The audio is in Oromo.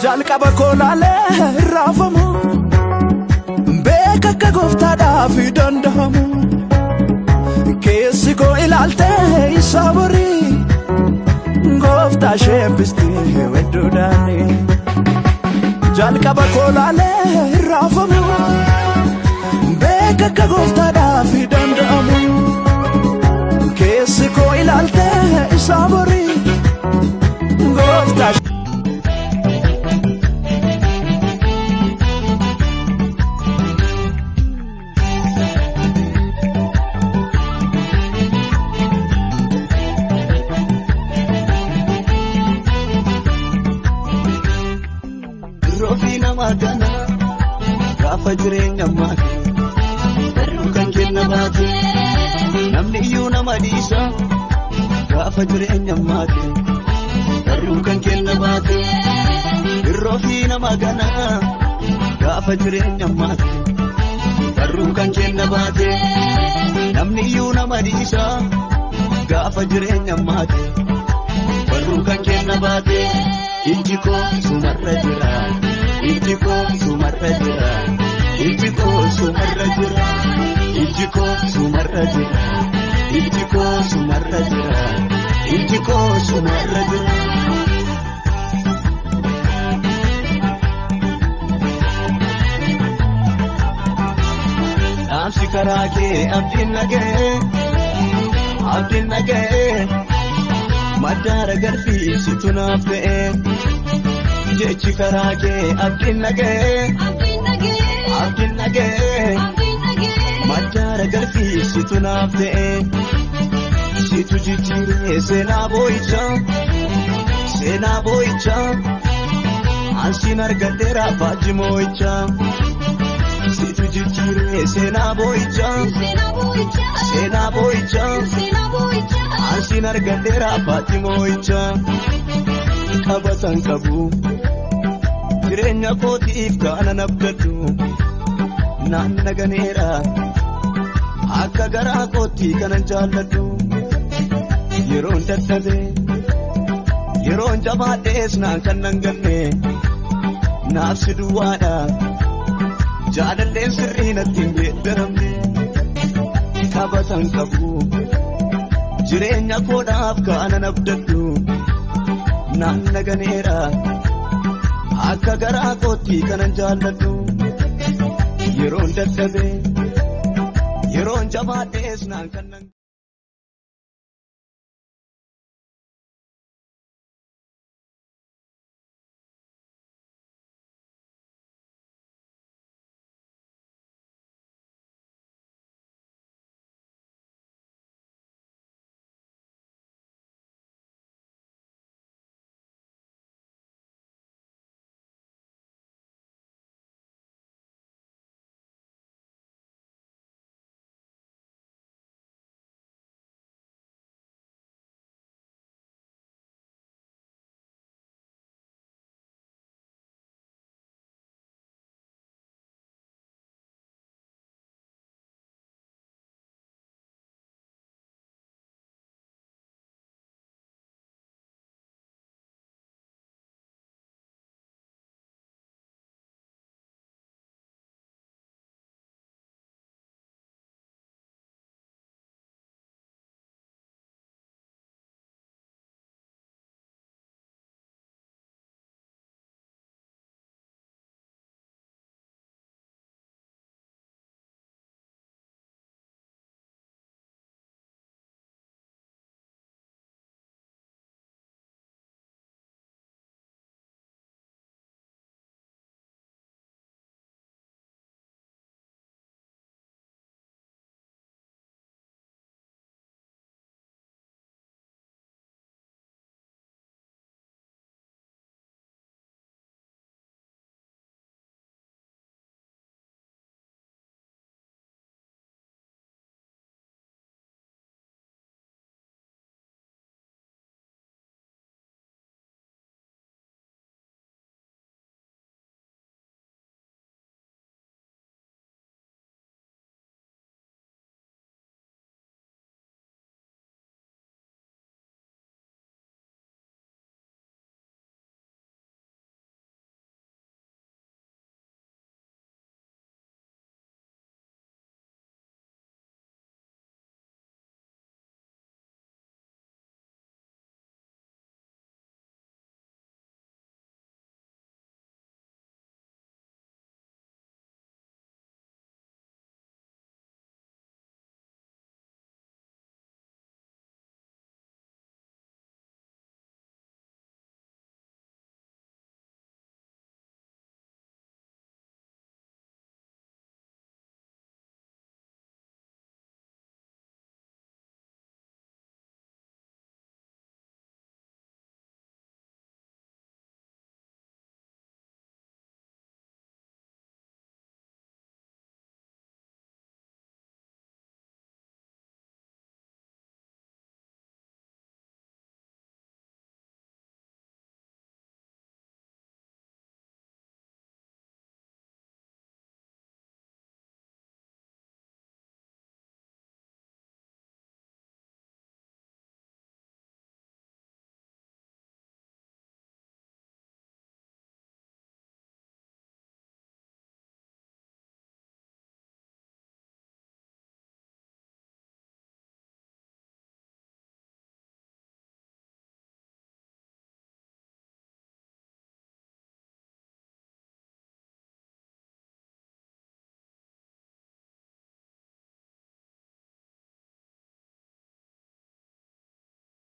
jalqa bakolale rafamu beka ka gofta da fi dandamu kesi go ilalte isaburi gofta shepisti wedudani jalqa bakolale rafamu beka ka gofta da fi dandamu kesi go ilalte isaburi gofta Rofina magana kafa jirenya mati kan kenna bati namni yuna madisa kafa jirenya mati kan kenna bati Rofina magana kafa jirenya mati kan kenna bati namni yuna madisa kafa jirenya mati kan kenna bati Ijiko sumarra jira Ijiko sumarra jira Ijiko sumarra jira Ijiko sumarra jira Ijiko sumarra jira Ijiko sumarra jira Amsi karake abdin nage Madara garfi situnafe Jechi karake abdin nage Madara garfi situnafe Situ jijire sena boicha Ansin argadera faji moicha Situ jijire sena boicha Ansin argadera faji moicha Kabatan kabu Jirenya kotiif kana nabdatu Nanna ganera Akka gara koti kana jaalladhu Yeroon dadhabe Yeroon jabaadhees naan kan nanganne Naafsi duwwaadha Jaalalleen sirrii natti hin beeddaramne Kabatan qabu Jireenya koodhaaf kana nabdadhu Nanna ganera Akka gara koti kana jaalladhu Yeroon dadhabe Yeroon jabaadhees naan kan